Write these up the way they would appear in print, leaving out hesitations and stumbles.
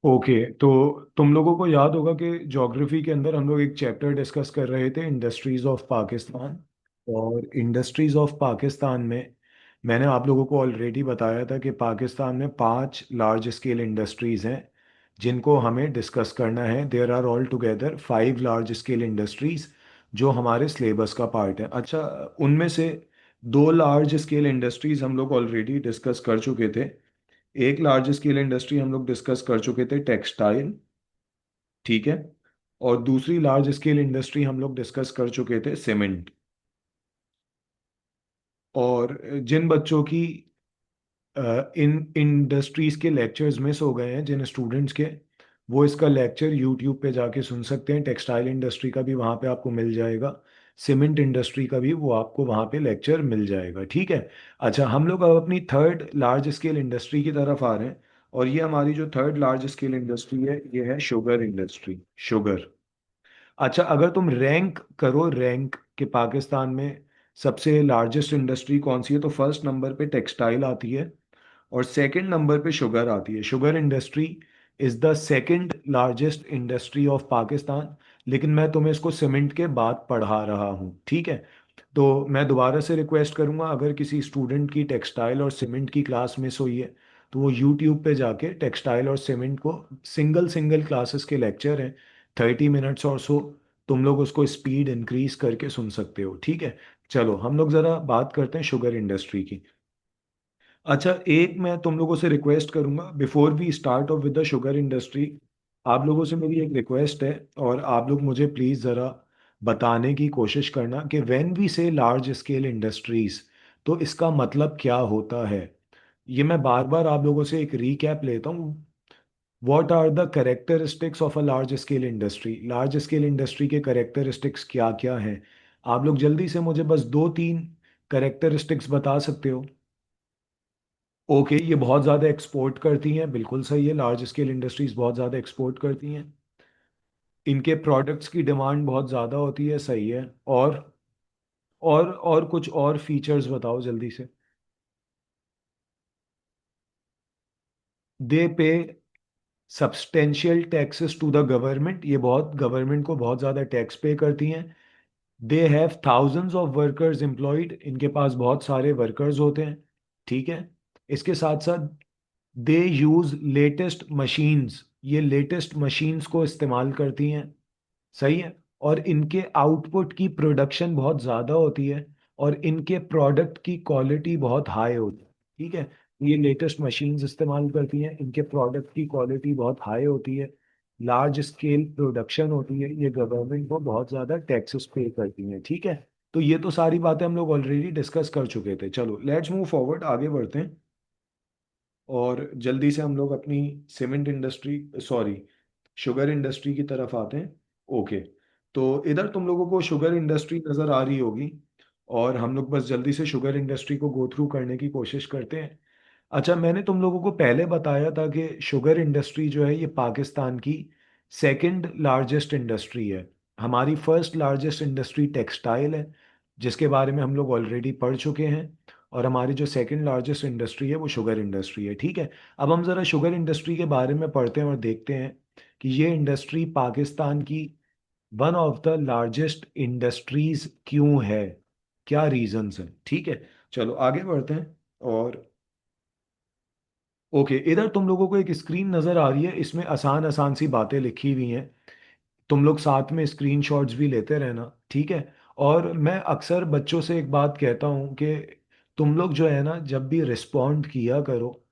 Okay, तो तुम लोगों को याद होगा कि ज्योग्राफी के अंदर हम लोग एक चैप्टर डिस्कस कर रहे थे, इंडस्ट्रीज ऑफ पाकिस्तान। और इंडस्ट्रीज ऑफ पाकिस्तान में मैंने आप लोगों को ऑलरेडी बताया था कि पाकिस्तान में 5 लार्ज स्केल इंडस्ट्रीज हैं जिनको हमें डिस्कस करना है। There are all together 5 large scale industries जो हमारे सिलेबस का पार्ट है। अच्छा, उनमें से 2 लार्ज स्केल इंडस्ट्रीज हम लोग ऑलरेडी डिस्कस कर चुके थे। एक लार्ज स्केल इंडस्ट्री हम लोग डिस्कस कर चुके थे, टेक्सटाइल। ठीक है। और दूसरी लार्ज स्केल इंडस्ट्री हम लोग डिस्कस कर चुके थे, सीमेंट। और जिन बच्चों की इन इंडस्ट्रीज के लेक्चर्स मिस हो गए हैं, जिन स्टूडेंट्स के, वो इसका लेक्चर यूट्यूब पे जाके सुन सकते हैं। टेक्सटाइल इंडस्ट्री का भी वहाँ पे आपको मिल जाएगा, सीमेंट इंडस्ट्री का भी वो आपको वहाँ पे लेक्चर मिल जाएगा। ठीक है। अच्छा, हम लोग अब अपनी थर्ड लार्ज स्केल इंडस्ट्री की तरफ आ रहे हैं। और ये हमारी जो थर्ड लार्ज स्केल इंडस्ट्री है, ये है शुगर इंडस्ट्री। शुगर। अच्छा, अगर तुम रैंक करो, रैंक कि पाकिस्तान में सबसे लार्जेस्ट इंडस्ट्री कौन सी है, तो फर्स्ट नंबर पे टेक्सटाइल आती है और सेकंड नंबर पे शुगर आती है। Sugar industry is the second largest industry of Pakistan. लेकिन मैं तुम्हें इसको सीमेंट के बाद पढ़ा रहा हूँ। ठीक है। तो मैं दोबारा से रिक्वेस्ट करूंगा, अगर किसी स्टूडेंट की टेक्सटाइल और सीमेंट की क्लास मिस हुई है तो वो यूट्यूब पे जाके टेक्सटाइल और सीमेंट को, सिंगल सिंगल क्लासेस के लेक्चर हैं, 30 मिनट्स और सो, तुम लोग उसको स्पीड इंक्रीज करके सुन सकते हो। ठीक है। चलो हम लोग ज़रा बात करते हैं शुगर इंडस्ट्री की। अच्छा, एक मैं तुम लोगों से रिक्वेस्ट करूंगा, before we start off with the sugar industry, आप लोगों से मेरी एक रिक्वेस्ट है। और आप लोग मुझे प्लीज़ ज़रा बताने की कोशिश करना कि व्हेन वी से लार्ज स्केल इंडस्ट्रीज, तो इसका मतलब क्या होता है। ये मैं बार बार आप लोगों से एक रीकैप लेता हूँ। What are the characteristics of a large scale industry, large scale industry के करेक्टरिस्टिक्स क्या क्या हैं। आप लोग जल्दी से मुझे बस 2-3 करेक्टरिस्टिक्स बता सकते हो। ओके, ये बहुत ज़्यादा एक्सपोर्ट करती हैं, बिल्कुल सही है। लार्ज स्केल इंडस्ट्रीज बहुत ज़्यादा एक्सपोर्ट करती हैं। इनके प्रोडक्ट्स की डिमांड बहुत ज़्यादा होती है, सही है। और कुछ और फीचर्स बताओ जल्दी से। They pay substantial taxes to the government, ये बहुत गवर्नमेंट को बहुत ज़्यादा टैक्स पे करती हैं। They have thousands of workers employed, इनके पास बहुत सारे वर्कर्स होते हैं। ठीक है। इसके साथ साथ दे यूज लेटेस्ट मशीन्स, ये लेटेस्ट मशीन्स को इस्तेमाल करती हैं। सही है। और इनके आउटपुट की प्रोडक्शन बहुत ज़्यादा होती है और इनके प्रोडक्ट की क्वालिटी बहुत हाई होती है। ठीक है। ये लेटेस्ट मशीन्स इस्तेमाल करती हैं, इनके प्रोडक्ट की क्वालिटी बहुत हाई होती है, लार्ज स्केल प्रोडक्शन होती है, ये गवर्नमेंट को बहुत ज़्यादा टैक्सेस पे करती हैं। ठीक है। तो ये तो सारी बातें हम लोग ऑलरेडी डिस्कस कर चुके थे। चलो लेट्स मूव फॉरवर्ड, आगे बढ़ते हैं। और जल्दी से हम लोग अपनी cement industry, sorry, sugar industry की तरफ आते हैं। ओके। तो इधर तुम लोगों को शुगर इंडस्ट्री नज़र आ रही होगी और हम लोग बस जल्दी से शुगर इंडस्ट्री को गो थ्रू करने की कोशिश करते हैं। अच्छा, मैंने तुम लोगों को पहले बताया था कि शुगर इंडस्ट्री जो है ये पाकिस्तान की सेकंड लार्जेस्ट इंडस्ट्री है। हमारी फर्स्ट लार्जेस्ट इंडस्ट्री टेक्सटाइल है, जिसके बारे में हम लोग ऑलरेडी पढ़ चुके हैं। और हमारी जो सेकंड लार्जेस्ट इंडस्ट्री है वो शुगर इंडस्ट्री है। ठीक है। अब हम ज़रा शुगर इंडस्ट्री के बारे में पढ़ते हैं और देखते हैं कि ये इंडस्ट्री पाकिस्तान की one of the largest industries क्यों है, क्या रीजंस हैं। ठीक है। चलो आगे बढ़ते हैं। और ओके, इधर तुम लोगों को एक स्क्रीन नज़र आ रही है, इसमें आसान आसान सी बातें लिखी हुई हैं। तुम लोग साथ में स्क्रीनशॉट्स भी लेते रहना। ठीक है। और मैं अक्सर बच्चों से एक बात कहता हूँ कि तुम लोग जो है ना, जब भी रिस्पॉन्ड किया करो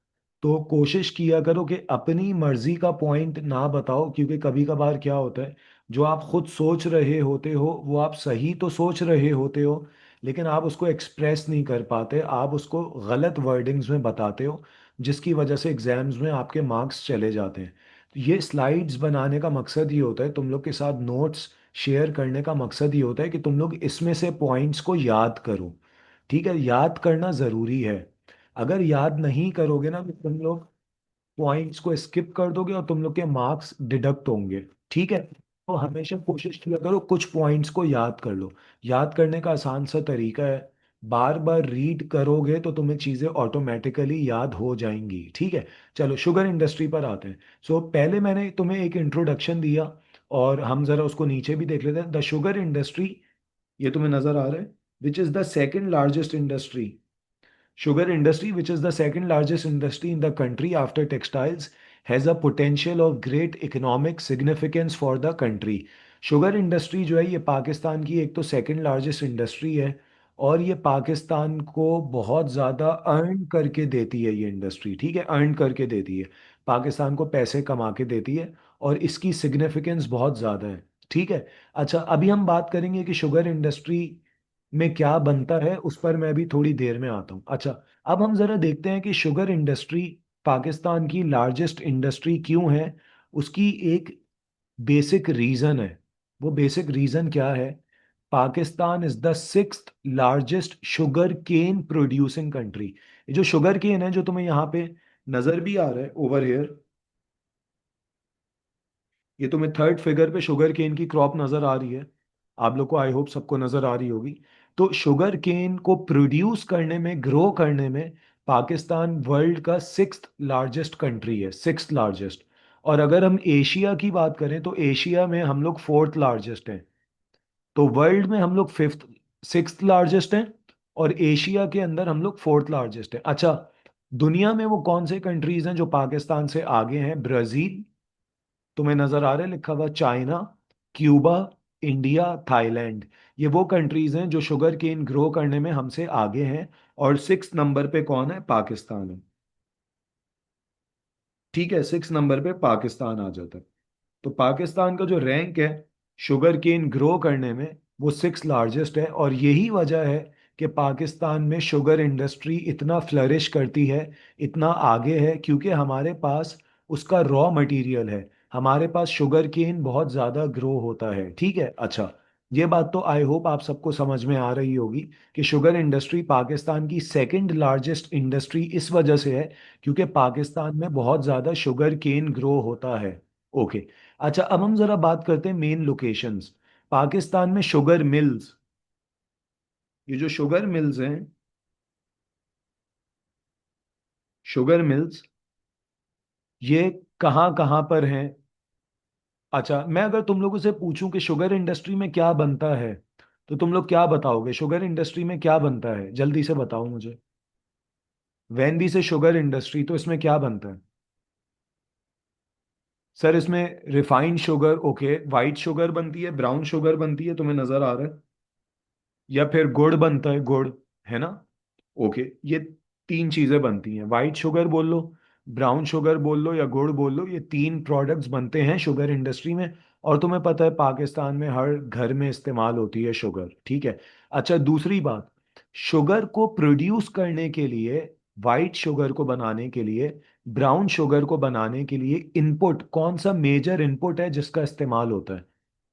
तो कोशिश किया करो कि अपनी मर्जी का पॉइंट ना बताओ, क्योंकि कभी कभार क्या होता है, जो आप खुद सोच रहे होते हो वो आप सही तो सोच रहे होते हो, लेकिन आप उसको एक्सप्रेस नहीं कर पाते, आप उसको गलत वर्डिंग्स में बताते हो, जिसकी वजह से एग्जाम्स में आपके मार्क्स चले जाते हैं। तो ये स्लाइड्स बनाने का मकसद ये होता है, तुम लोग के साथ नोट्स शेयर करने का मकसद ये होता है कि तुम लोग इसमें से पॉइंट्स को याद करो। ठीक है, याद करना ज़रूरी है। अगर याद नहीं करोगे ना तो तुम लोग पॉइंट्स को स्किप कर दोगे और तुम लोग के मार्क्स डिडक्ट होंगे। ठीक है। तो हमेशा कोशिश किया करो कुछ पॉइंट्स को याद कर लो। याद करने का आसान सा तरीका है, बार बार रीड करोगे तो तुम्हें चीजें ऑटोमेटिकली याद हो जाएंगी, ठीक है। चलो शुगर इंडस्ट्री पर आते हैं। सो पहले मैंने तुम्हें एक इंट्रोडक्शन दिया, और हम जरा उसको नीचे भी देख लेते हैं। द शुगर इंडस्ट्री, ये तुम्हें नजर आ रहा है, which is the second largest industry. Sugar industry, which is the second largest industry in the country after textiles, has a potential of great economic significance for the country. Sugar industry जो है ये पाकिस्तान की एक तो second largest industry है, और ये पाकिस्तान को बहुत ज़्यादा अर्न करके देती है ये इंडस्ट्री, ठीक है, अर्न करके देती है, पाकिस्तान को पैसे कमा के देती है, और इसकी सिग्निफिकेंस बहुत ज़्यादा है, ठीक है। अच्छा, अभी हम बात करेंगे कि शुगर इंडस्ट्री में क्या बनता है, उस पर मैं भी थोड़ी देर में आता हूँ। अच्छा, अब हम जरा देखते हैं कि शुगर इंडस्ट्री पाकिस्तान की लार्जेस्ट इंडस्ट्री क्यों है। उसकी एक बेसिक रीजन है। वो बेसिक रीजन क्या है? Pakistan is the sixth largest sugar cane producing country. ये जो शुगर केन है, जो तुम्हें यहाँ पे नजर भी आ रहा है ओवर हियर, ये तुम्हें थर्ड फिगर पे शुगर केन की क्रॉप नजर आ रही है। आप लोग को आई होप सबको नजर आ रही होगी। तो शुगर केन को प्रोड्यूस करने में, ग्रो करने में, पाकिस्तान वर्ल्ड का सिक्स्थ लार्जेस्ट कंट्री है, सिक्स्थ लार्जेस्ट। और अगर हम एशिया की बात करें तो एशिया में हम लोग फोर्थ लार्जेस्ट हैं। तो वर्ल्ड में हम लोग फिफ्थ, सिक्स्थ लार्जेस्ट हैं, और एशिया के अंदर हम लोग फोर्थ लार्जेस्ट हैं। अच्छा, दुनिया में वो कौन से कंट्रीज हैं जो पाकिस्तान से आगे हैं? ब्राजील, तुम्हें नजर आ रहा है लिखा हुआ, चाइना, क्यूबा, इंडिया, थाईलैंड। ये वो कंट्रीज हैं जो शुगर केन ग्रो करने में हमसे आगे हैं। और सिक्स नंबर पे कौन है? पाकिस्तान है, ठीक है, सिक्स नंबर पे पाकिस्तान आ जाता है। तो पाकिस्तान का जो रैंक है शुगर केन ग्रो करने में, वो सिक्स लार्जेस्ट है। और यही वजह है कि पाकिस्तान में शुगर इंडस्ट्री इतना फ्लरिश करती है, इतना आगे है, क्योंकि हमारे पास उसका रॉ मटेरियल है। हमारे पास शुगर केन बहुत ज़्यादा ग्रो होता है, ठीक है। अच्छा, ये बात तो आई होप आप सबको समझ में आ रही होगी कि शुगर इंडस्ट्री पाकिस्तान की सेकंड लार्जेस्ट इंडस्ट्री इस वजह से है क्योंकि पाकिस्तान में बहुत ज़्यादा शुगर केन ग्रो होता है। ओके। अच्छा, अब हम जरा बात करते हैं मेन लोकेशंस। पाकिस्तान में शुगर मिल्स, ये जो शुगर मिल्स हैं, शुगर मिल्स, ये कहाँ कहाँ पर हैं? अच्छा, मैं अगर तुम लोगों से पूछूं कि शुगर इंडस्ट्री में क्या बनता है, तो तुम लोग क्या बताओगे? शुगर इंडस्ट्री में क्या बनता है, जल्दी से बताओ मुझे। वैन से शुगर इंडस्ट्री, तो इसमें क्या बनता है? सर इसमें refined sugar, okay, white sugar बनती है, ब्राउन शुगर बनती है, तुम्हें नजर आ रहा है, या फिर गुड़ बनता है, गुड़, है ना? ओके, ये तीन चीजें बनती हैं, वाइट शुगर बोल लो, ब्राउन शुगर बोल लो, या गुड़ बोल लो, ये तीन प्रोडक्ट्स बनते हैं शुगर इंडस्ट्री में। और तुम्हें पता है पाकिस्तान में हर घर में इस्तेमाल होती है शुगर, ठीक है। अच्छा, दूसरी बात, शुगर को प्रोड्यूस करने के लिए, वाइट शुगर को बनाने के लिए, ब्राउन शुगर को बनाने के लिए इनपुट, कौन सा मेजर इनपुट है जिसका इस्तेमाल होता है?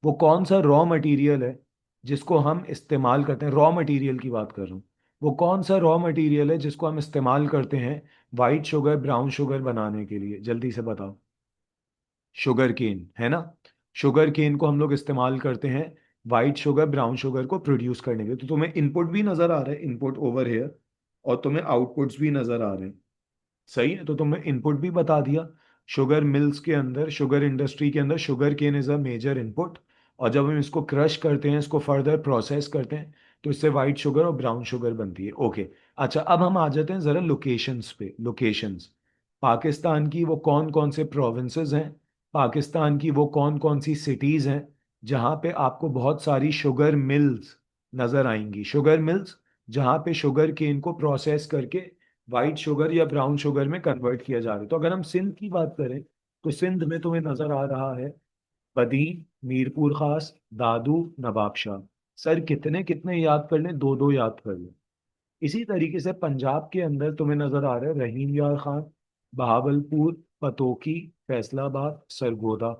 वो कौन सा रॉ मटेरियल है जिसको हम इस्तेमाल करते हैं? रॉ मटेरियल की बात कर रहा हूँ। वो कौन सा रॉ मटेरियल है जिसको हम इस्तेमाल करते हैं वाइट शुगर, ब्राउन शुगर बनाने के लिए? जल्दी से बताओ। शुगर केन, है ना? शुगर केन को हम लोग इस्तेमाल करते हैं वाइट शुगर, ब्राउन शुगर को प्रोड्यूस करने के लिए। तो तुम्हें इनपुट भी नजर आ रहा है, इनपुट ओवर हेयर, और तुम्हें आउटपुट्स भी नजर आ रहे हैं। सही है, तो तुमने इनपुट भी बता दिया। शुगर मिल्स के अंदर, शुगर इंडस्ट्री के अंदर sugar cane is a major input. और जब हम इसको क्रश करते हैं, इसको फर्दर प्रोसेस करते हैं, तो इससे वाइट शुगर और ब्राउन शुगर बनती है। ओके। अच्छा, अब हम आ जाते हैं जरा लोकेशंस पे। लोकेशंस, पाकिस्तान की वो कौन कौन से प्रोविंसेस हैं, पाकिस्तान की वो कौन कौन सी सिटीज हैं जहाँ पे आपको बहुत सारी शुगर मिल्स नजर आएंगी? शुगर मिल्स जहाँ पे शुगर केन को प्रोसेस करके वाइट शुगर या ब्राउन शुगर में कन्वर्ट किया जा रहा है। तो अगर हम सिंध की बात करें, तो सिंध में तुम्हें नजर आ रहा है बदीन, मीरपुर खास, दादू, नवाबशाह। सर कितने कितने याद कर लें? दो दो याद कर लें। इसी तरीके से पंजाब के अंदर तुम्हें नजर आ रहा है रहीम यार खान, बहावलपुर, पतोकी, फैसलाबाद, सरगोदा।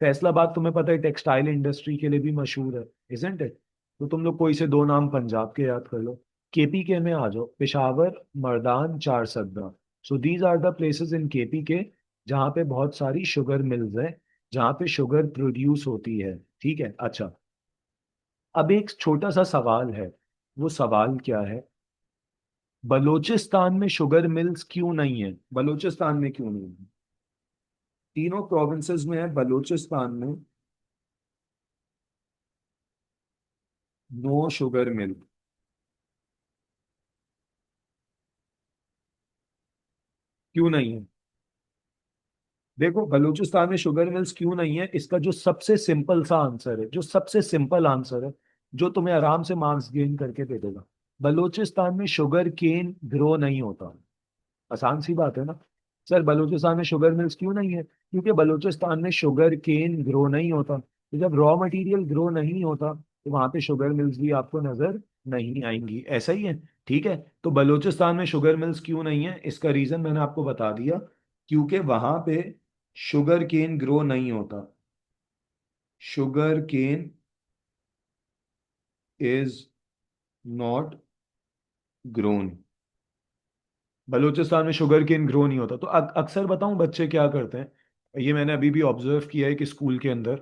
फैसलाबाद तुम्हें पता है टेक्सटाइल इंडस्ट्री के लिए भी मशहूर है, इजंट इट? तो तुम लोग कोई से दो नाम पंजाब के याद कर लो। केपी के में आ जाओ, Peshawar, Mardan, Charsadda. So these are the places in KP के जहाँ पे बहुत सारी शुगर मिल्स हैं, जहाँ पे शुगर प्रोड्यूस होती है, ठीक है। अच्छा, अब एक छोटा सा सवाल है, वो सवाल क्या है? बलूचिस्तान में शुगर मिल्स क्यों नहीं है? बलूचिस्तान में क्यों नहीं है? तीनों प्रोविंसेस में है, बलूचिस्तान में नो शुगर मिल। क्यों नहीं है? देखो, बलूचिस्तान में शुगर मिल्स क्यों नहीं है, इसका जो सबसे सिंपल सा आंसर है, जो सबसे सिंपल आंसर है, जो तुम्हें आराम से मार्क्स गेन करके दे देगा। बलूचिस्तान में शुगर केन ग्रो नहीं होता। आसान सी बात है ना। सर, बलूचिस्तान में शुगर मिल्स क्यों नहीं है? क्योंकि बलूचिस्तान में शुगर केन ग्रो नहीं होता। तो जब रॉ मटेरियल ग्रो नहीं होता तो वहां पे शुगर मिल्स भी आपको नजर नहीं आएंगी। ऐसा ही है। ठीक है। तो बलूचिस्तान में शुगर मिल्स क्यों नहीं है, इसका रीजन मैंने आपको बता दिया। क्योंकि वहां पे शुगर केन ग्रो नहीं होता। Sugar cane is not grown. Balochistan में शुगर केन ग्रो नहीं होता। तो अक्सर बताऊं बच्चे क्या करते हैं, ये मैंने अभी भी ऑब्जर्व किया है कि स्कूल के अंदर,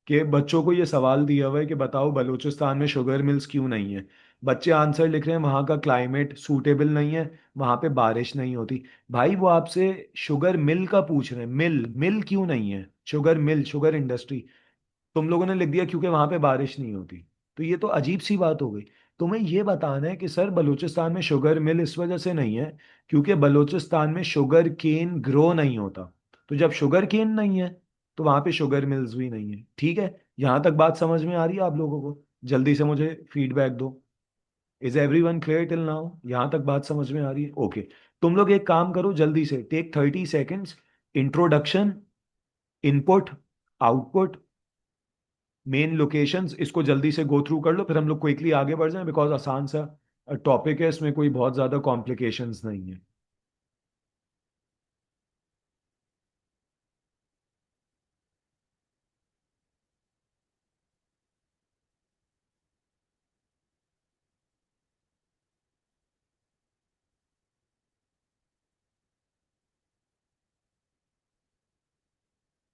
कि बच्चों को ये सवाल दिया हुआ है कि बताओ बलूचिस्तान में शुगर मिल्स क्यों नहीं है। बच्चे आंसर लिख रहे हैं वहाँ का क्लाइमेट सूटेबल नहीं है, वहाँ पे बारिश नहीं होती। भाई वो आपसे शुगर मिल का पूछ रहे हैं, मिल मिल क्यों नहीं है, शुगर मिल, शुगर इंडस्ट्री। तुम लोगों ने लिख दिया क्योंकि वहां पे बारिश नहीं होती। तो ये तो अजीब सी बात हो गई। तुम्हें ये बताना है कि सर बलूचिस्तान में शुगर मिल इस वजह से नहीं है क्योंकि बलूचिस्तान में शुगर केन ग्रो नहीं होता। तो जब शुगर केन नहीं है तो वहां पे शुगर मिल्स भी नहीं है। ठीक है। यहां तक बात समझ में आ रही है आप लोगों को? जल्दी से मुझे फीडबैक दो। Is everyone clear till now? यहां तक बात समझ में आ रही है? ओके। तुम लोग एक काम करो, जल्दी से take 30 seconds. Introduction, input, output, main locations, इसको जल्दी से गो थ्रू कर लो, फिर हम लोग क्विकली आगे बढ़ जाएं, बिकॉज आसान सा टॉपिक है, इसमें कोई बहुत ज्यादा कॉम्प्लिकेशंस नहीं है।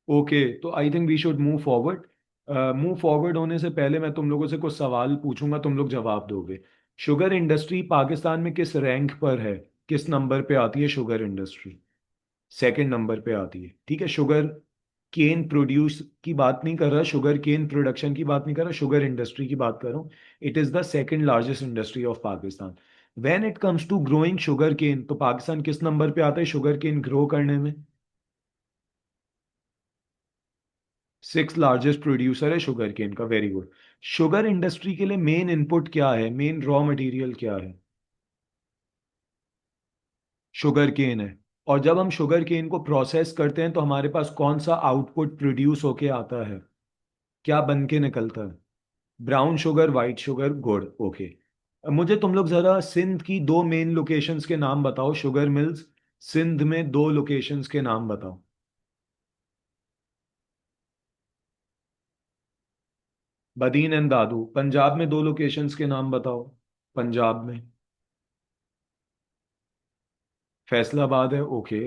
ओके, तो I think we should move forward. Move forward होने से पहले मैं तुम लोगों से कुछ सवाल पूछूंगा, तुम लोग जवाब दोगे। शुगर इंडस्ट्री पाकिस्तान में किस रैंक पर है? किस नंबर पे आती है शुगर इंडस्ट्री? सेकंड नंबर पे आती है। ठीक है। शुगर केन प्रोड्यूस की बात नहीं कर रहा, शुगर केन प्रोडक्शन की बात नहीं कर रहा, शुगर इंडस्ट्री की बात कर रहा हूँ। It is the second largest industry of Pakistan. When it comes to growing sugar cane, तो पाकिस्तान किस नंबर पे आता है शुगर केन ग्रो करने में? सिक्स लार्जेस्ट प्रोड्यूसर है शुगर केन का। Very good. शुगर इंडस्ट्री के लिए मेन इनपुट क्या है, मेन रॉ मटेरियल क्या है? शुगर केन है। और जब हम शुगर केन को प्रोसेस करते हैं तो हमारे पास कौन सा आउटपुट प्रोड्यूस होके आता है? क्या बन के निकलता है? ब्राउन शुगर, वाइट शुगर, गुड़। ओके। मुझे तुम लोग जरा सिंध की दो मेन लोकेशंस के नाम बताओ, शुगर मिल्स। सिंध में दो लोकेशंस के नाम बताओ। बदीन एंड दादू। पंजाब में दो लोकेशंस के नाम बताओ। पंजाब में फैसलाबाद है। ओके।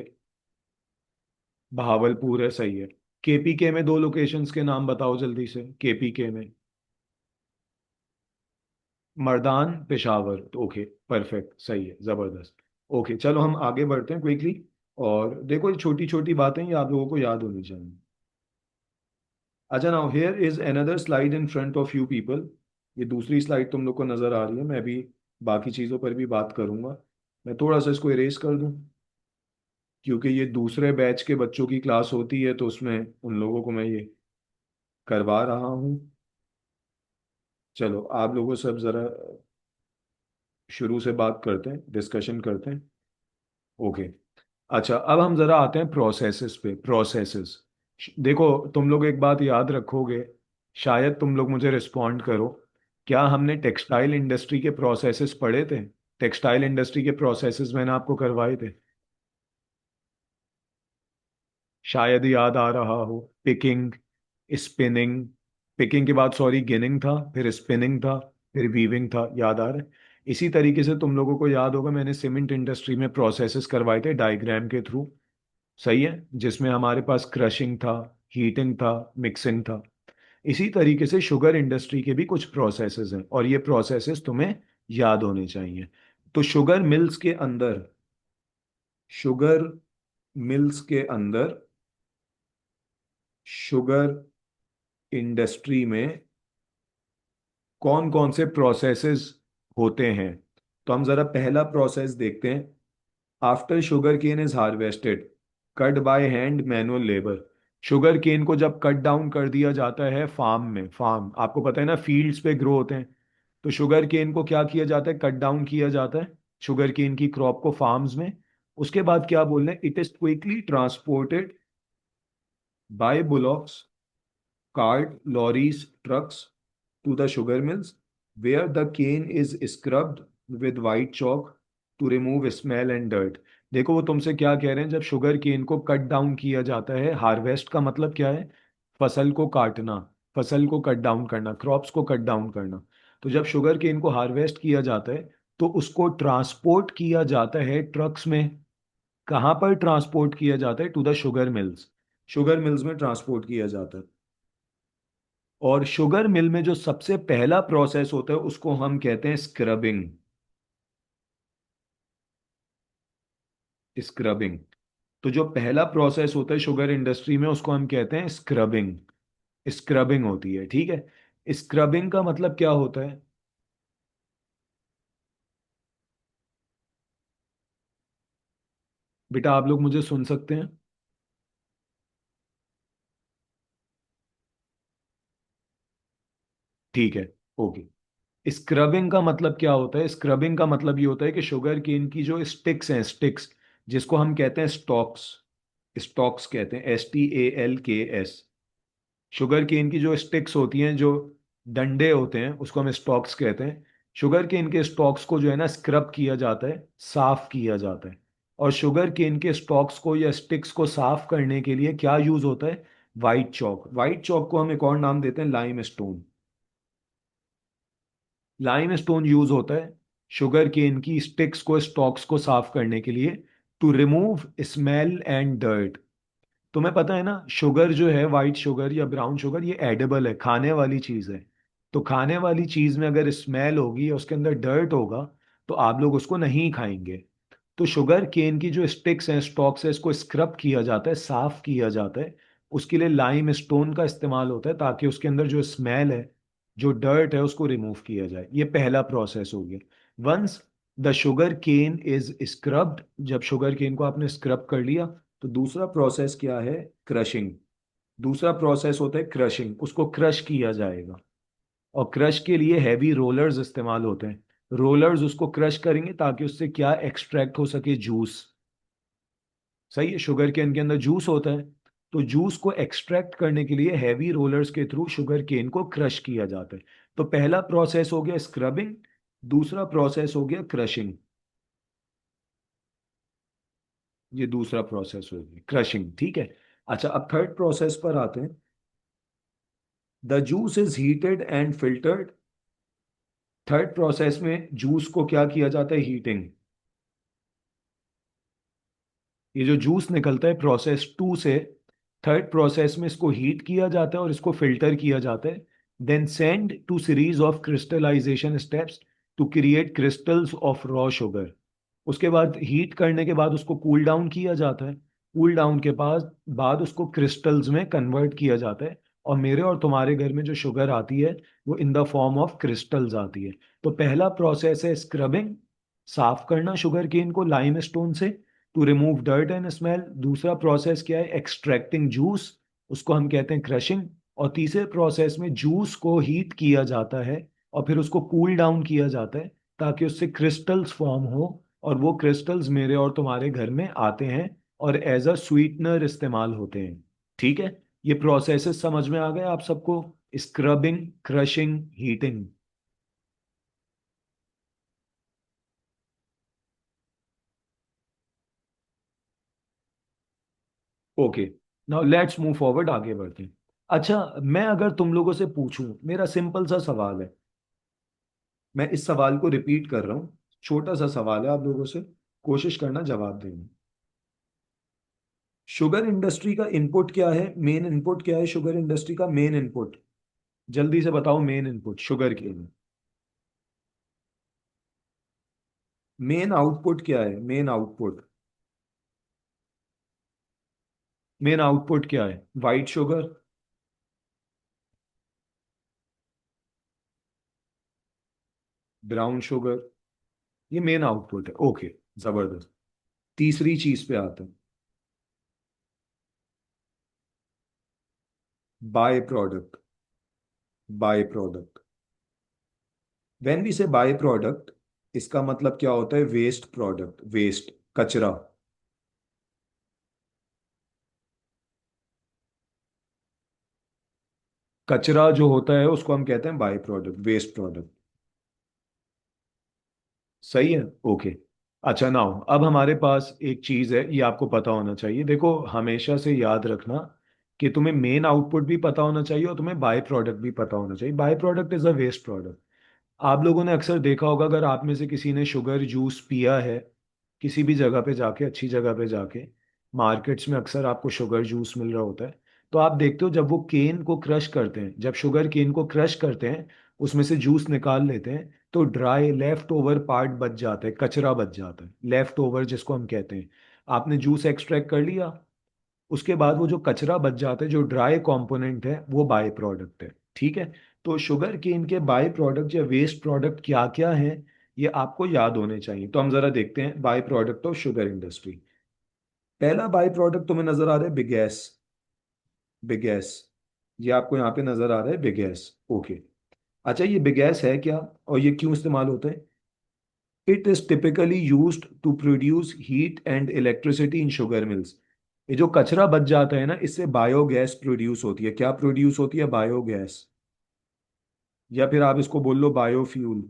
बहावलपुर है। सही है। केपीके में दो लोकेशंस के नाम बताओ जल्दी से, केपीके में। मर्दान, पेशावर। ओके। परफेक्ट, सही है, जबरदस्त। ओके, चलो हम आगे बढ़ते हैं क्विकली। और देखो, ये छोटी छोटी बातें ये आप लोगों को याद होनी चाहिए। अच्छा, now here is another slide in front of you people. ये दूसरी स्लाइड तुम लोग को नजर आ रही है। मैं भी बाकी चीज़ों पर भी बात करूंगा। मैं थोड़ा सा इसको इरेज कर दूं क्योंकि ये दूसरे बैच के बच्चों की क्लास होती है, तो उसमें उन लोगों को मैं ये करवा रहा हूँ। चलो, आप लोगों से अब जरा शुरू से बात करते हैं, डिस्कशन करते हैं। ओके। अच्छा, अब हम जरा आते हैं प्रोसेसेस पे। प्रोसेसेस, देखो, तुम लोग एक बात याद रखोगे, शायद तुम लोग मुझे रिस्पॉन्ड करो। क्या हमने टेक्सटाइल इंडस्ट्री के प्रोसेसेस पढ़े थे? टेक्सटाइल इंडस्ट्री के प्रोसेसेस मैंने आपको करवाए थे। शायद याद आ रहा हो। पिकिंग, स्पिनिंग, पिकिंग के बाद सॉरी गिनिंग था, फिर स्पिनिंग था, फिर वीविंग था। याद आ रहा है? इसी तरीके से तुम लोगों को याद होगा मैंने सीमेंट इंडस्ट्री में प्रोसेसेस करवाए थे डायग्राम के थ्रू। सही है। जिसमें हमारे पास क्रशिंग था, हीटिंग था, मिक्सिंग था। इसी तरीके से शुगर इंडस्ट्री के भी कुछ प्रोसेसेस हैं और ये प्रोसेसेस तुम्हें याद होने चाहिए। तो शुगर मिल्स के अंदर शुगर इंडस्ट्री में कौन कौन से प्रोसेसेस होते हैं। तो हम जरा पहला प्रोसेस देखते हैं। After sugar cane is harvested, cut by hand manual labour. Sugar cane को जब कट डाउन कर दिया जाता है फार्म में, फार्म आपको पता है ना, फील्ड्स पे ग्रो होते हैं। तो शुगर केन को क्या किया जाता है, कट डाउन किया जाता है शुगर केन की क्रॉप को फार्म्स में। उसके बाद क्या बोल रहे हैं, it is quickly transported by bullocks, cart, lorries, trucks to the sugar mills, where the cane is scrubbed with white chalk to remove smell and dirt। देखो वो तुमसे क्या कह रहे हैं, जब शुगर केन को कट डाउन किया जाता है, हार्वेस्ट का मतलब क्या है, फसल को काटना, फसल को कट डाउन करना, क्रॉप्स को कट डाउन करना। तो जब शुगर केन को हार्वेस्ट किया जाता है तो उसको ट्रांसपोर्ट किया जाता है ट्रक्स में। कहाँ पर ट्रांसपोर्ट किया जाता है, to the sugar mills. Sugar mills में ट्रांसपोर्ट किया जाता है। और शुगर मिल में जो सबसे पहला प्रोसेस होता है उसको हम कहते हैं स्क्रबिंग। स्क्रबिंग। तो जो पहला प्रोसेस होता है शुगर इंडस्ट्री में उसको हम कहते हैं स्क्रबिंग। स्क्रबिंग होती है, ठीक है। स्क्रबिंग का मतलब क्या होता है। बेटा आप लोग मुझे सुन सकते हैं। ठीक है, ओके। स्क्रबिंग का मतलब क्या होता है, स्क्रबिंग का मतलब ये होता है कि शुगर केन की जो स्टिक्स हैं, स्टिक्स जिसको हम कहते हैं स्टॉक्स, स्टॉक्स कहते हैं, STALKS। शुगर केन की जो स्टिक्स होती हैं, जो डंडे होते हैं, उसको हम स्टॉक्स कहते हैं। शुगर केन के स्टॉक्स को जो है ना स्क्रब किया जाता है, साफ किया जाता है। और शुगर केन के स्टॉक्स को या स्टिक्स को साफ करने के लिए क्या यूज होता है, वाइट चौक। वाइट चौक को हम एक और नाम देते हैं lime stone. Lime stone use होता है शुगर केन की स्टिक्स को, स्टॉक्स को साफ करने के लिए, to remove smell and dirt. तुम्हें पता है ना, शुगर जो है, व्हाइट शुगर या ब्राउन शुगर, ये एडेबल है, खाने वाली चीज है। तो खाने वाली चीज में अगर स्मेल होगी या उसके अंदर डर्ट होगा तो आप लोग उसको नहीं खाएंगे। तो शुगर केन की जो स्टिक्स हैं, स्टॉक्स है, इसको स्क्रब किया जाता है, साफ किया जाता है। उसके लिए लाइम स्टोन का इस्तेमाल होता है ताकि उसके अंदर जो स्मेल है, जो डर्ट है, उसको रिमूव किया जाए। ये पहला प्रोसेस हो गया। Once the sugar cane is scrubbed, जब शुगर केन को आपने स्क्रब कर लिया तो दूसरा प्रोसेस क्या है, क्रशिंग। दूसरा प्रोसेस होता है क्रशिंग, उसको क्रश किया जाएगा। और क्रश के लिए हैवी रोलर्स इस्तेमाल होते हैं। रोलर्स उसको क्रश करेंगे ताकि उससे क्या एक्सट्रैक्ट हो सके, जूस। सही है, शुगर केन के अंदर जूस होता है। तो जूस को एक्सट्रैक्ट करने के लिए हैवी रोलर्स के थ्रू शुगर केन को क्रश किया जाता है। तो पहला प्रोसेस हो गया स्क्रबिंग, दूसरा प्रोसेस हो गया क्रशिंग। ये दूसरा प्रोसेस हो गया क्रशिंग, ठीक है। अच्छा, अब थर्ड प्रोसेस पर आते हैं। The juice is heated and filtered. Third process में जूस को क्या किया जाता है, हीटिंग। ये जो जूस निकलता है प्रोसेस टू से, थर्ड प्रोसेस में इसको हीट किया जाता है और इसको फिल्टर किया जाता है। Then send to series of crystallization steps to create crystals of raw sugar. उसके बाद हीट करने के बाद उसको कूल डाउन किया जाता है। कूल डाउन के बाद उसको क्रिस्टल्स में कन्वर्ट किया जाता है। और मेरे और तुम्हारे घर में जो शुगर आती है वो in the form of crystals आती है। तो पहला प्रोसेस है स्क्रबिंग, साफ करना शुगर केन को लाइम स्टोन से, to remove dirt and smell. दूसरा प्रोसेस क्या है, एक्सट्रैक्टिंग जूस, उसको हम कहते हैं क्रशिंग। और तीसरे प्रोसेस में जूस को हीट किया जाता है और फिर उसको कूल डाउन किया जाता है ताकि उससे क्रिस्टल्स फॉर्म हो। और वो क्रिस्टल्स मेरे और तुम्हारे घर में आते हैं और एज अ स्वीटनर इस्तेमाल होते हैं। ठीक है, ये प्रोसेसेस समझ में आ गए आप सबको, scrubbing, crushing, heating. Okay, now let's move forward, आगे बढ़ते हैं। अच्छा, मैं अगर तुम लोगों से पूछूं, मेरा सिंपल सा सवाल है, मैं इस सवाल को रिपीट कर रहा हूँ। छोटा सा सवाल है, आप लोगों से कोशिश करना जवाब देने। शुगर इंडस्ट्री का इनपुट क्या है, मेन इनपुट क्या है शुगर इंडस्ट्री का, मेन इनपुट। जल्दी से बताओ, मेन इनपुट शुगर के लिए। मेन आउटपुट क्या है? मेन आउटपुट, मेन आउटपुट क्या है? वाइट शुगर, ब्राउन शुगर, ये मेन आउटपुट है। ओके, जबरदस्त। तीसरी चीज पे आते हैं, by product. By product, when we say by product, इसका मतलब क्या होता है? वेस्ट प्रोडक्ट, वेस्ट, कचरा। कचरा जो होता है उसको हम कहते हैं बाय प्रोडक्ट, वेस्ट प्रोडक्ट। सही है। ओके। अच्छा, नाउ अब हमारे पास एक चीज है, ये आपको पता होना चाहिए। देखो, हमेशा से याद रखना कि तुम्हें मेन आउटपुट भी पता होना चाहिए और तुम्हें बाय प्रोडक्ट भी पता होना चाहिए। By product is a waste product. आप लोगों ने अक्सर देखा होगा, अगर आप में से किसी ने शुगर जूस पिया है किसी भी जगह पे जाके, अच्छी जगह पे जाके, मार्केट्स में अक्सर आपको शुगर जूस मिल रहा होता है, तो आप देखते हो जब वो केन को क्रश करते हैं, जब शुगर केन को क्रश करते हैं, उसमें से जूस निकाल लेते हैं, तो ड्राई लेफ्ट ओवर पार्ट बच जाता है, कचरा बच जाता है, लेफ्ट ओवर जिसको हम कहते हैं। आपने जूस एक्सट्रैक्ट कर लिया, उसके बाद वो जो कचरा बच जाता है, जो ड्राई कंपोनेंट है, वो बाय प्रोडक्ट है। ठीक है। तो शुगर केन के बाय प्रोडक्ट या वेस्ट प्रोडक्ट क्या क्या हैं, ये आपको याद होने चाहिए। तो हम जरा देखते हैं by product of sugar industry. पहला बाय प्रोडक्ट तुम्हें नजर आ रहा है, बिगैस। बिगैस, ये आपको यहाँ पे नजर आ रहा है, बिगैस। ओके। अच्छा, ये बिगैस है क्या और ये क्यों इस्तेमाल होता है? It is typically used to produce heat and electricity in sugar mills. ये जो कचरा बच जाता है ना, इससे बायोगैस प्रोड्यूस होती है। क्या प्रोड्यूस होती है? बायोगैस, या फिर आप इसको बोल लो बायोफ्यूल।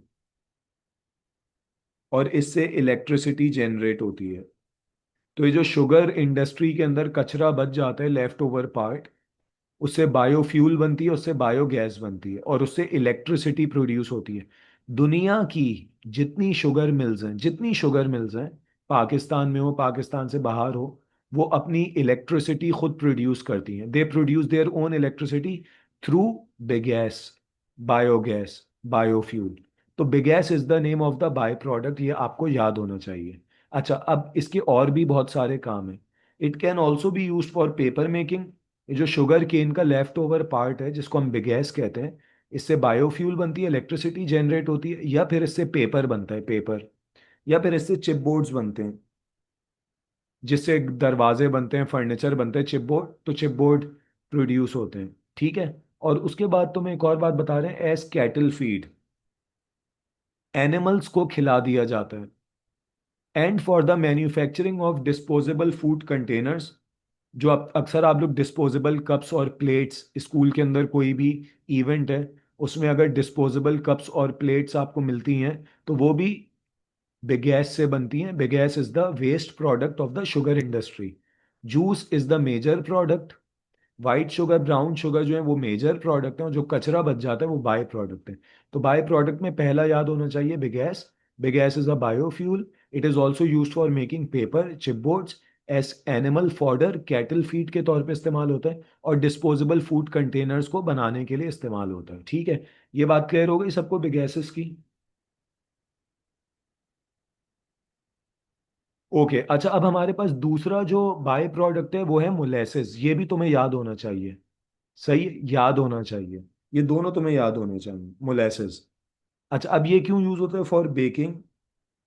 और इससे इलेक्ट्रिसिटी जनरेट होती है। तो ये जो शुगर इंडस्ट्री के अंदर कचरा बच जाता है, लेफ्ट ओवर पार्ट, उससे बायोफ्यूल बनती है, उससे बायोगैस बनती है, और उससे इलेक्ट्रिसिटी प्रोड्यूस होती है। दुनिया की जितनी शुगर मिल्स हैं, जितनी शुगर मिल्स हैं, पाकिस्तान में हो, पाकिस्तान से बाहर हो, वो अपनी इलेक्ट्रिसिटी खुद प्रोड्यूस करती हैं। They produce their own electricity through bagasse, biogas, biofuel. तो bagasse is the name of the byproduct, ये आपको याद होना चाहिए। अच्छा, अब इसके और भी बहुत सारे काम हैं। It can also be use for paper making. ये जो शुगर केन का लेफ्ट ओवर पार्ट है, जिसको हम बिगैस कहते हैं, इससे बायोफ्यूल बनती है, इलेक्ट्रिसिटी जनरेट होती है, या फिर इससे पेपर बनता है, पेपर। या फिर इससे चिप बोर्ड्स बनते हैं, जिससे दरवाजे बनते हैं, फर्नीचर बनते हैं, चिप बोर्ड, तो चिप बोर्ड प्रोड्यूस होते हैं। ठीक है। और उसके बाद तो मैं एक और बात बता रहे हैं, एज कैटल फीड, एनिमल्स को खिला दिया जाता है। And for the manufacturing of disposable food containers, जो अक्सर आप लोग डिस्पोजेबल कप्स और प्लेट्स, स्कूल के अंदर कोई भी इवेंट है, उसमें अगर डिस्पोजेबल कप्स और प्लेट्स आपको मिलती हैं, तो वो भी बिगैस से बनती हैं। Bagasse is the waste product of the sugar industry. Juice is the major product. White sugar, brown sugar जो है वो मेजर प्रोडक्ट है, और जो कचरा बच जाता है वो बाय प्रोडक्ट है। तो बाय प्रोडक्ट में पहला याद होना चाहिए, bagasse. Bagasse is a biofuel. It is also use for making paper, chipboards, as animal fodder, cattle feed के तौर पे इस्तेमाल होता है, और डिस्पोजेबल फूड कंटेनर्स को बनाने के लिए इस्तेमाल होता है। ठीक है। ये बात क्लियर हो गई सबको बिगैसेस की? ओके। अच्छा, अब हमारे पास दूसरा जो बाय प्रोडक्ट है वो है मोलेसिस। ये भी तुम्हें याद होना चाहिए। सही है, याद होना चाहिए। ये दोनों तुम्हें याद होने चाहिए, मोलेसेस। अच्छा, अब ये क्यों यूज होता है? For baking,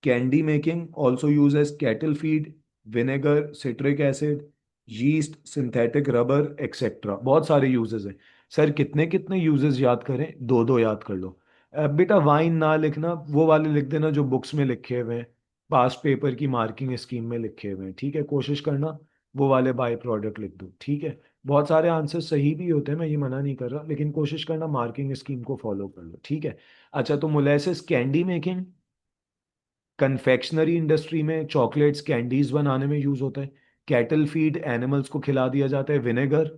candy making, also use as cattle feed, vinegar, citric acid, yeast, synthetic rubber, etcetera. बहुत सारे यूजेस हैं। सर, कितने कितने यूजेस याद करें? दो दो याद कर लो। बेटा, वाइन ना लिखना, वो वाले लिख देना जो बुक्स में लिखे हुए हैं, पास्ट पेपर की मार्किंग स्कीम में लिखे हुए हैं। ठीक है, कोशिश करना वो वाले बाय प्रोडक्ट लिख दो। ठीक है। बहुत सारे आंसर सही भी होते हैं, मैं ये मना नहीं कर रहा, लेकिन कोशिश करना मार्किंग स्कीम को फॉलो कर लो। ठीक है। अच्छा, तो molasses candy making, confectionery industry में चॉकलेट्स, कैंडीज बनाने में यूज होता है। कैटल फीड, एनिमल्स को खिला दिया जाता है। विनेगर,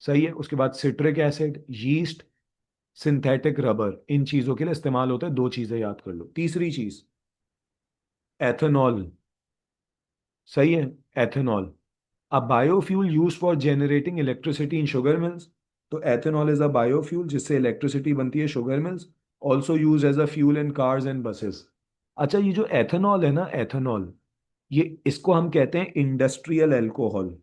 सही है। उसके बाद citric acid, yeast, synthetic rubber, इन चीजों के लिए इस्तेमाल होता है। दो चीजें याद कर लो। तीसरी चीज, एथेनॉल। सही है, ethanol. A biofuel used for generating electricity in sugar mills. तो ethanol is a biofuel जिससे इलेक्ट्रिसिटी बनती है sugar mills. Also use as a fuel in cars and buses. अच्छा, ये जो एथेनॉल है ना, एथेनॉल, ये इसको हम कहते हैं industrial alcohol.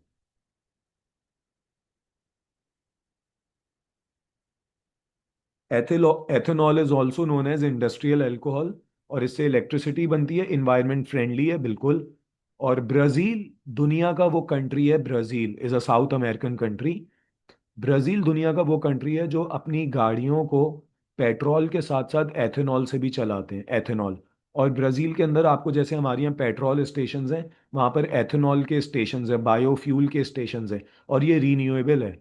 Ethanol is also known as industrial alcohol. और इससे इलेक्ट्रिसिटी बनती है, इन्वायरमेंट फ्रेंडली है बिल्कुल। और ब्राजील दुनिया का वो कंट्री है, Brazil is a south American country. Brazil दुनिया का वो कंट्री है जो अपनी गाड़ियों को पेट्रोल के साथ साथ एथेनॉल से भी चलाते हैं, एथेनॉल। और ब्राजील के अंदर आपको, जैसे हमारे यहाँ पेट्रोल स्टेशंस हैं, वहाँ पर एथेनॉल के स्टेशंस हैं, बायोफ्यूल के स्टेशंस हैं। और ये रीन्यूएबल है,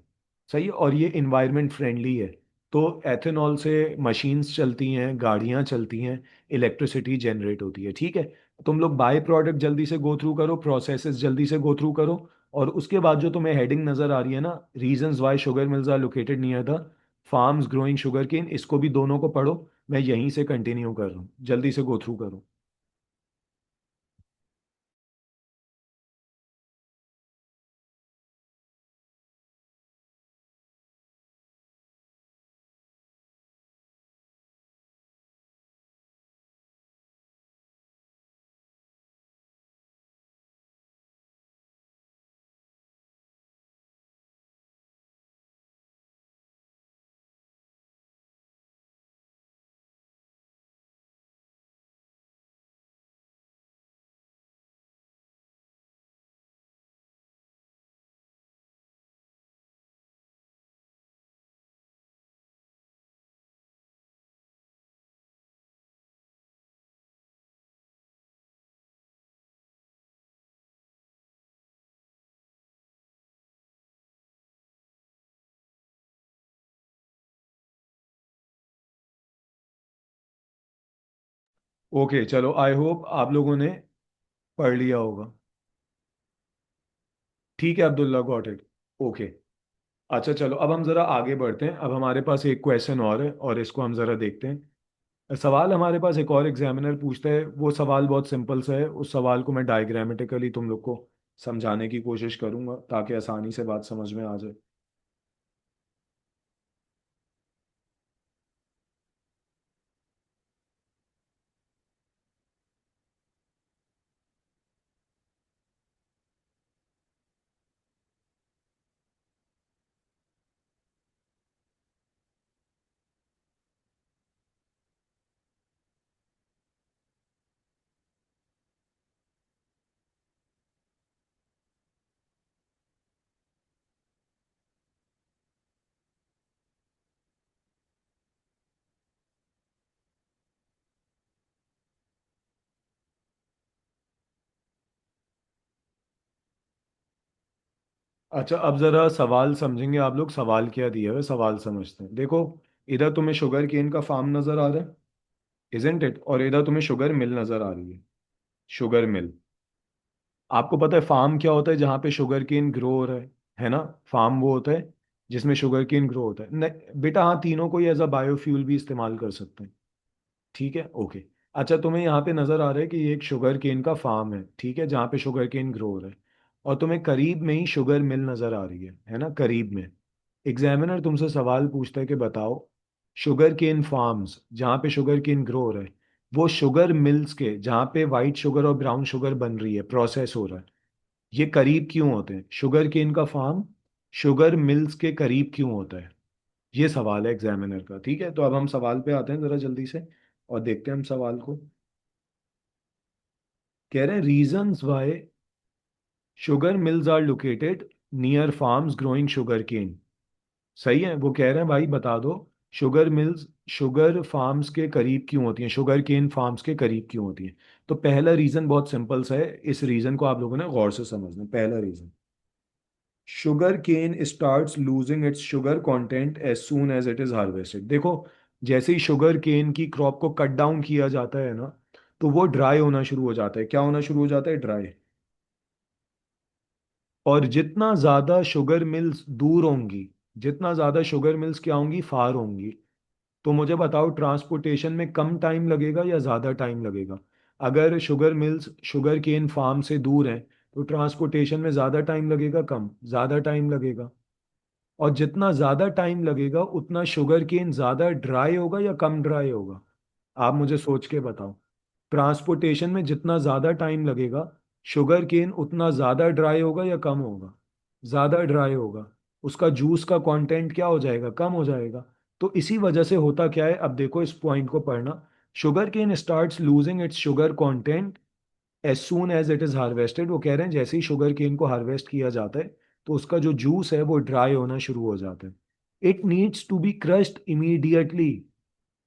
सही है, और ये इन्वायरमेंट फ्रेंडली है। तो एथेनॉल से मशीन्स चलती हैं, गाड़ियाँ चलती हैं, इलेक्ट्रिसिटी जनरेट होती है, ठीक है। तुम लोग बाय प्रोडक्ट जल्दी से गो थ्रू करो, प्रोसेसेस जल्दी से गो थ्रू करो। और उसके बाद जो तुम्हें हेडिंग नजर आ रही है ना, reasons why sugar mills are located near the farms growing sugar cane, इसको भी दोनों को पढ़ो। मैं यहीं से कंटिन्यू कर रहा हूँ, जल्दी से गो थ्रू करो। ओके चलो, आई होप आप लोगों ने पढ़ लिया होगा। ठीक है अब्दुल्ला, गॉट इट। ओके। अच्छा चलो, अब हम जरा आगे बढ़ते हैं। अब हमारे पास एक क्वेश्चन और है, और इसको हम जरा देखते हैं। सवाल हमारे पास एक और एग्जामिनर पूछता है, वो सवाल बहुत सिंपल सा है। उस सवाल को मैं डायग्रामेटिकली तुम लोग को समझाने की कोशिश करूंगा ताकि आसानी से बात समझ में आ जाए। अच्छा, अब जरा सवाल समझेंगे आप लोग, सवाल क्या दिया है, सवाल समझते हैं। देखो, इधर तुम्हें शुगर केन का फार्म नजर आ रहा है, इजंट इट, और इधर तुम्हें शुगर मिल नजर आ रही है, शुगर मिल। आपको पता है फार्म क्या होता है, जहाँ पे शुगर केन ग्रो हो रहा है ना। फार्म वो होता है जिसमें शुगर केन ग्रो होता है। बेटा हाँ, तीनों को ही एज अ बायोफ्यूल भी इस्तेमाल कर सकते हैं, ठीक है, ओके। अच्छा, तुम्हें यहाँ पे नजर आ रहा है कि ये एक शुगर केन का फार्म है, ठीक है, जहाँ पे शुगर केन ग्रो हो रहा है। और तुम्हें करीब में ही शुगर मिल नजर आ रही है ना, करीब में। एग्जामिनर तुमसे सवाल पूछता है कि बताओ, शुगर केन फार्म्स जहाँ पे शुगर केन ग्रो हो रहा है, वो शुगर मिल्स के जहाँ पे वाइट शुगर और ब्राउन शुगर बन रही है, प्रोसेस हो रहा है, ये करीब क्यों होते हैं? शुगर केन का फार्म शुगर मिल्स के करीब क्यों होता है? ये सवाल है एग्जामिनर का, ठीक है। तो अब हम सवाल पे आते हैं जरा जल्दी से, और देखते हैं हम सवाल को। कह रहे हैं reasons why sugar mills are located near farms growing sugar cane. सही है, वो कह रहे हैं भाई बता दो, शुगर मिल्स शुगर फार्म्स के करीब क्यों होती हैं, शुगर केन फार्म्स के करीब क्यों होती हैं। तो पहला रीजन बहुत सिंपल सा है, इस रीजन को आप लोगों ने गौर से समझना है। पहला reason, sugar cane starts losing its sugar content as soon as it is harvested. देखो, जैसे ही शुगर केन की क्रॉप को कट डाउन किया जाता है ना, तो वो ड्राई होना शुरू हो जाता है। क्या होना शुरू हो जाता है? ड्राई। और जितना ज्यादा शुगर मिल्स दूर होंगी, जितना ज्यादा शुगर मिल्स क्या होंगी, फार होंगी, तो मुझे बताओ ट्रांसपोर्टेशन में कम टाइम लगेगा या ज़्यादा टाइम लगेगा? अगर sugar mills sugar cane farm से दूर हैं, तो ट्रांसपोर्टेशन में ज़्यादा टाइम लगेगा, कम? ज़्यादा टाइम लगेगा। और जितना ज़्यादा टाइम लगेगा, उतना शुगर केन ज़्यादा ड्राई होगा या कम ड्राई होगा? आप मुझे सोच के बताओ। ट्रांसपोर्टेशन में जितना ज़्यादा टाइम लगेगा, शुगर केन उतना ज़्यादा ड्राई होगा या कम होगा? ज़्यादा ड्राई होगा। उसका जूस का कंटेंट क्या हो जाएगा? कम हो जाएगा। तो इसी वजह से होता क्या है, अब देखो इस पॉइंट को पढ़ना। Sugar cane starts losing its sugar content as soon as it is harvested. वो कह रहे हैं जैसे ही शुगर केन को हार्वेस्ट किया जाता है तो उसका जो जूस है वो ड्राई होना शुरू हो जाता है। It needs to be crushed immediately.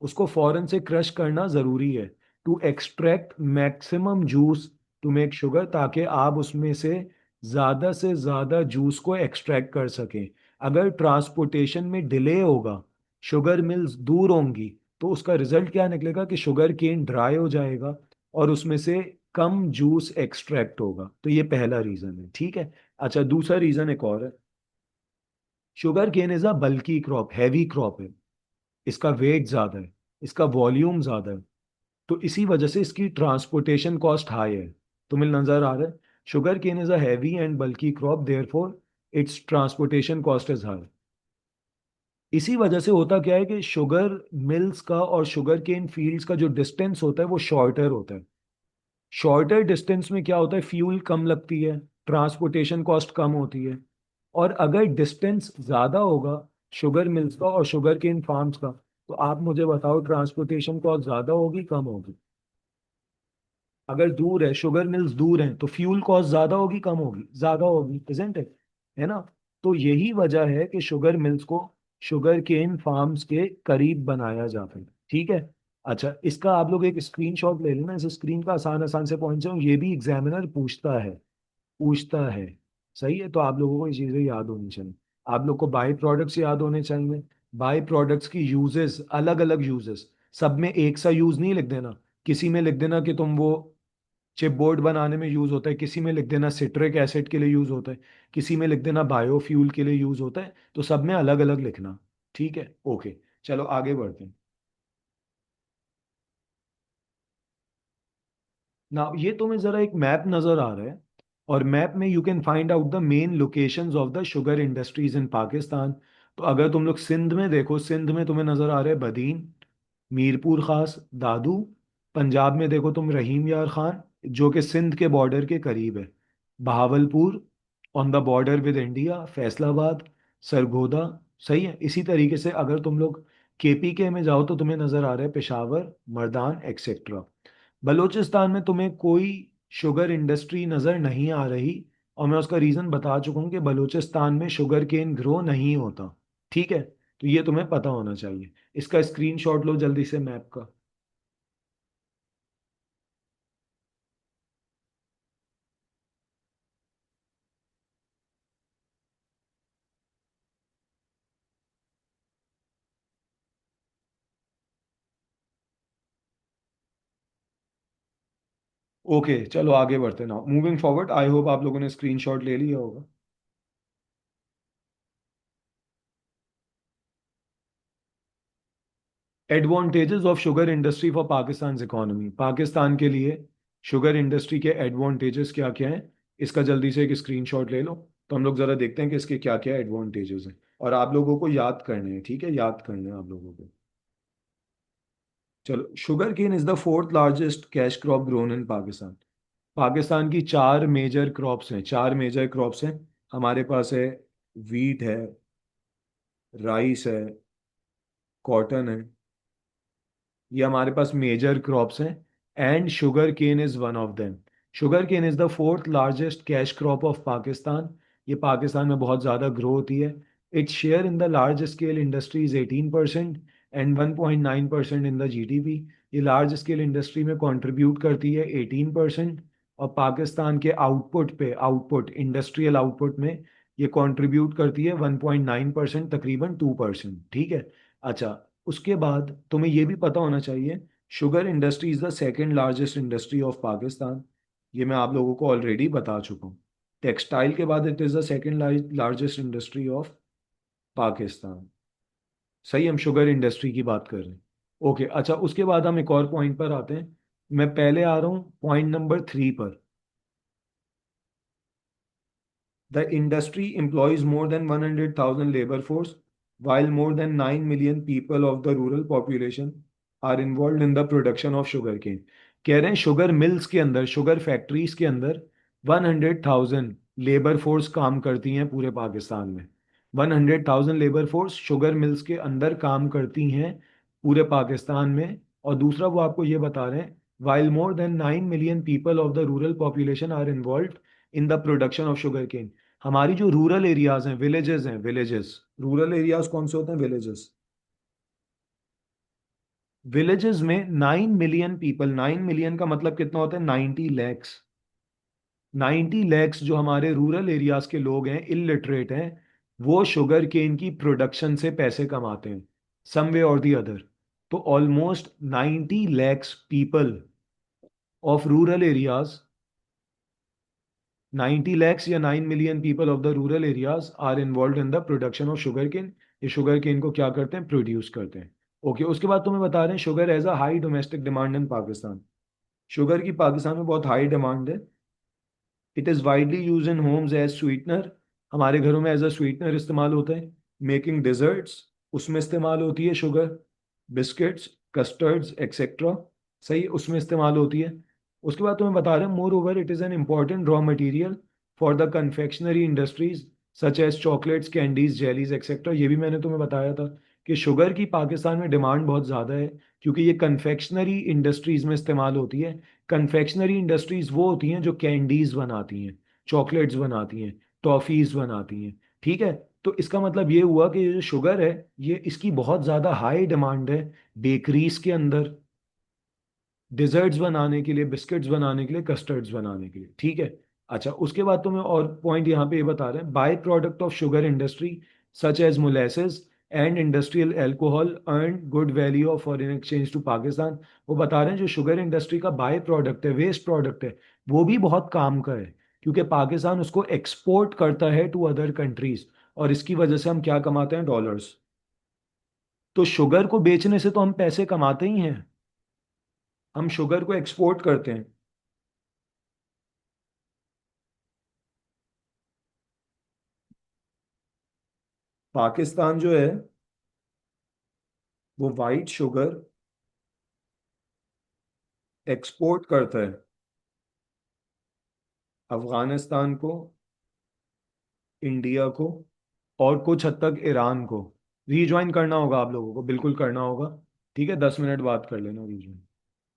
उसको फौरन से क्रश करना जरूरी है। To extract maximum juice to make sugar, ताकि आप उसमें से ज्यादा जूस को एक्सट्रैक्ट कर सकें। अगर ट्रांसपोर्टेशन में डिले होगा, शुगर मिल्स दूर होंगी, तो उसका रिजल्ट क्या निकलेगा कि शुगर केन ड्राई हो जाएगा और उसमें से कम जूस एक्सट्रैक्ट होगा। तो ये पहला रीजन है, ठीक है। अच्छा, दूसरा रीजन एक और है। Sugar cane is a bulky crop, heavy crop है। इसका वेट ज्यादा है, इसका वॉल्यूम ज्यादा है। तो इसी वजह से इसकी ट्रांसपोर्टेशन कॉस्ट हाई है। तुम्हें नजर आ रहा है? Sugar cane is a heavy and bulky crop, therefore its transportation cost is high. इसी वजह से होता क्या है कि शुगर मिल्स का और शुगर केन फील्ड्स का जो डिस्टेंस होता है वो शॉर्टर होता है। शॉर्टर डिस्टेंस में क्या होता है, फ्यूल कम लगती है, ट्रांसपोर्टेशन कॉस्ट कम होती है। और अगर डिस्टेंस ज़्यादा होगा शुगर मिल्स का और शुगर केन फार्म्स का, तो आप मुझे बताओ ट्रांसपोर्टेशन कॉस्ट ज़्यादा होगी कम होगी? अगर दूर है, शुगर मिल्स दूर हैं, तो फ्यूल कॉस्ट ज़्यादा होगी कम होगी? ज़्यादा होगी, इजंट इट? है ना? तो यही वजह है कि शुगर मिल्स को शुगर केन फार्म्स के करीब बनाया जाता है, ठीक है। अच्छा, इसका आप लोग एक स्क्रीनशॉट ले लेना, इस स्क्रीन का आसान आसान से पॉइंट्स हैं, ये भी एग्जामिनर पूछता है। सही है, तो आप लोगों को ये चीज़ें याद होनी चाहिए। आप लोग को बाई प्रोडक्ट्स याद होने चाहिए। बाई प्रोडक्ट्स की यूजेस, अलग अलग यूजेस, सब में एक सा यूज नहीं लिख देना। किसी में लिख देना कि तुम वो चिपबोर्ड बनाने में यूज होता है, किसी में लिख देना सिट्रिक एसिड के लिए यूज होता है, किसी में लिख देना बायोफ्यूल के लिए यूज होता है। तो सब में अलग अलग लिखना, ठीक है। ओके, चलो आगे बढ़ते हैं। ना ये तुम्हें जरा एक मैप नजर आ रहा है, और मैप में you can find out the main locations of the sugar industries इन पाकिस्तान। तो अगर तुम लोग सिंध में देखो, सिंध में तुम्हें नजर आ रहा है बदीन, मीरपुर खास, दादू। पंजाब में देखो तुम रहीम यार खान, जो कि सिंध के बॉर्डर के करीब है। Bahawalpur, on the border with India, Faisalabad, Sargodha. सही है। इसी तरीके से अगर तुम लोग केपीके में जाओ तो तुम्हें नजर आ रहा है पेशावर, मर्दान, एक्सेट्रा। बलूचिस्तान में तुम्हें कोई शुगर इंडस्ट्री नजर नहीं आ रही, और मैं उसका रीजन बता चुका हूँ कि बलूचिस्तान में शुगर केन ग्रो नहीं होता, ठीक है। तो ये तुम्हें पता होना चाहिए। इसका स्क्रीनशॉट लो जल्दी से मैप का। ओके, चलो आगे बढ़ते ना, मूविंग फॉरवर्ड। आई होप आप लोगों ने स्क्रीनशॉट ले लिया होगा। Advantages of sugar industry for Pakistan economy. Pakistan के लिए शुगर इंडस्ट्री के एडवांटेजेस क्या क्या हैं, इसका जल्दी से एक स्क्रीनशॉट ले लो। तो हम लोग जरा देखते हैं कि इसके क्या क्या एडवांटेजेस हैं, और आप लोगों को याद करने हैं, ठीक है, याद करने हैं आप लोगों को। चलो, sugar cane is the fourth largest cash crop grown in Pakistan. Pakistan की चार मेजर क्रॉप्स हैं, चार मेजर क्रॉप्स हैं। हमारे पास है वीट है, राइस है, कॉटन है। ये हमारे पास मेजर क्रॉप्स हैं, and sugar cane is one of them. Sugar cane is the fourth largest cash crop of Pakistan. ये पाकिस्तान में बहुत ज़्यादा ग्रो होती है। Its share in the large scale industry is 18% and 1.9% in the GDP. ये large scale industry में contribute करती है 18%, और पाकिस्तान के आउटपुट पे, आउटपुट इंडस्ट्रियल आउटपुट में ये कंट्रीब्यूट करती है 1.9%, तकरीबन 2%, ठीक है। अच्छा, उसके बाद तुम्हें ये भी पता होना चाहिए, sugar industry is the second largest industry of Pakistan. ये मैं आप लोगों को ऑलरेडी बता चुका हूँ। टेक्सटाइल के बाद it is the second largest industry of Pakistan. सही, हम शुगर इंडस्ट्री की बात कर रहे हैं। ओके, अच्छा, उसके बाद हम एक और पॉइंट पर आते हैं। मैं पहले आ रहा हूँ पॉइंट नंबर 3 पर। The industry employs more than 100,000 labor force, while more than 9 million people of the rural population are involved in the production of sugarcane. कह रहे हैं शुगर मिल्स के अंदर, शुगर फैक्ट्रीज के अंदर 100,000 लेबर फोर्स काम करती हैं पूरे पाकिस्तान में। 100,000 लेबर फोर्स शुगर मिल्स के अंदर काम करती हैं पूरे पाकिस्तान में। और दूसरा वो आपको ये बता रहे हैं, while more than 9 million people of the rural population are involve in the production of sugar cane. हमारी जो रूरल एरियाज हैं, विलेजेस हैं, विलेजेस, रूरल एरियाज कौन से होते हैं? विलेजेस। विलेजेस में 9 मिलियन पीपल, 9 मिलियन का मतलब कितना होता है? 90 लैक्स। 90 लैक्स जो हमारे रूरल एरियाज के लोग हैं, इलिटरेट हैं, वो शुगर केन की प्रोडक्शन से पैसे कमाते हैं सम वे और दी अदर। तो almost 90 lakhs people of rural areas, 90 lakhs या 9 million people of the rural areas are involve in the production of sugar cane. ये शुगर केन को क्या करते हैं? प्रोड्यूस करते हैं। ओके, उसके बाद तुम्हें बता रहे हैं sugar as a high domestic demand in Pakistan. Sugar की पाकिस्तान में बहुत हाई डिमांड है। It is widely use in homes as sweetener. हमारे घरों में एज अ स्वीटनर इस्तेमाल होता है। मेकिंग डिजर्ट्स, उसमें इस्तेमाल होती है शुगर। बिस्किट्स, कस्टर्ड्स एक्सेट्रा, सही, उसमें इस्तेमाल होती है। उसके बाद तुम्हें बता रहे हैं, moreover it is an important raw material for the confectionery industries such as chocolates, candies, jellies etcetera. ये भी मैंने तुम्हें बताया था कि शुगर की पाकिस्तान में डिमांड बहुत ज़्यादा है, क्योंकि ये कन्फेक्शनरी इंडस्ट्रीज में इस्तेमाल होती है। कन्फेक्शनरी इंडस्ट्रीज वो होती हैं जो कैंडीज बनाती हैं, चॉकलेट्स बनाती हैं, टॉफीज बनाती हैं। ठीक है, तो इसका मतलब ये हुआ कि ये जो शुगर है, ये इसकी बहुत ज़्यादा हाई डिमांड है बेकरीज के अंदर, डिजर्ट्स बनाने के लिए, बिस्किट्स बनाने के लिए, कस्टर्ड्स बनाने के लिए। ठीक है। अच्छा, उसके बाद तो मैं और पॉइंट यहाँ पे ये बता रहे हैं, by product of sugar industry such as molasses and industrial alcohol earn good value of foreign exchange to Pakistan. वो बता रहे हैं जो शुगर इंडस्ट्री का बाय प्रोडक्ट है, वेस्ट प्रोडक्ट है, वो भी बहुत काम का है, क्योंकि पाकिस्तान उसको एक्सपोर्ट करता है टू अदर कंट्रीज, और इसकी वजह से हम क्या कमाते हैं? डॉलर्स। तो शुगर को बेचने से तो हम पैसे कमाते ही हैं, हम शुगर को एक्सपोर्ट करते हैं। पाकिस्तान जो है वो वाइट शुगर एक्सपोर्ट करता है अफगानिस्तान को, इंडिया को, और कुछ हद तक ईरान को। रीज्वाइन करना होगा आप लोगों को, बिल्कुल करना होगा। ठीक है, 10 मिनट बात कर लेना रीज्वाइन।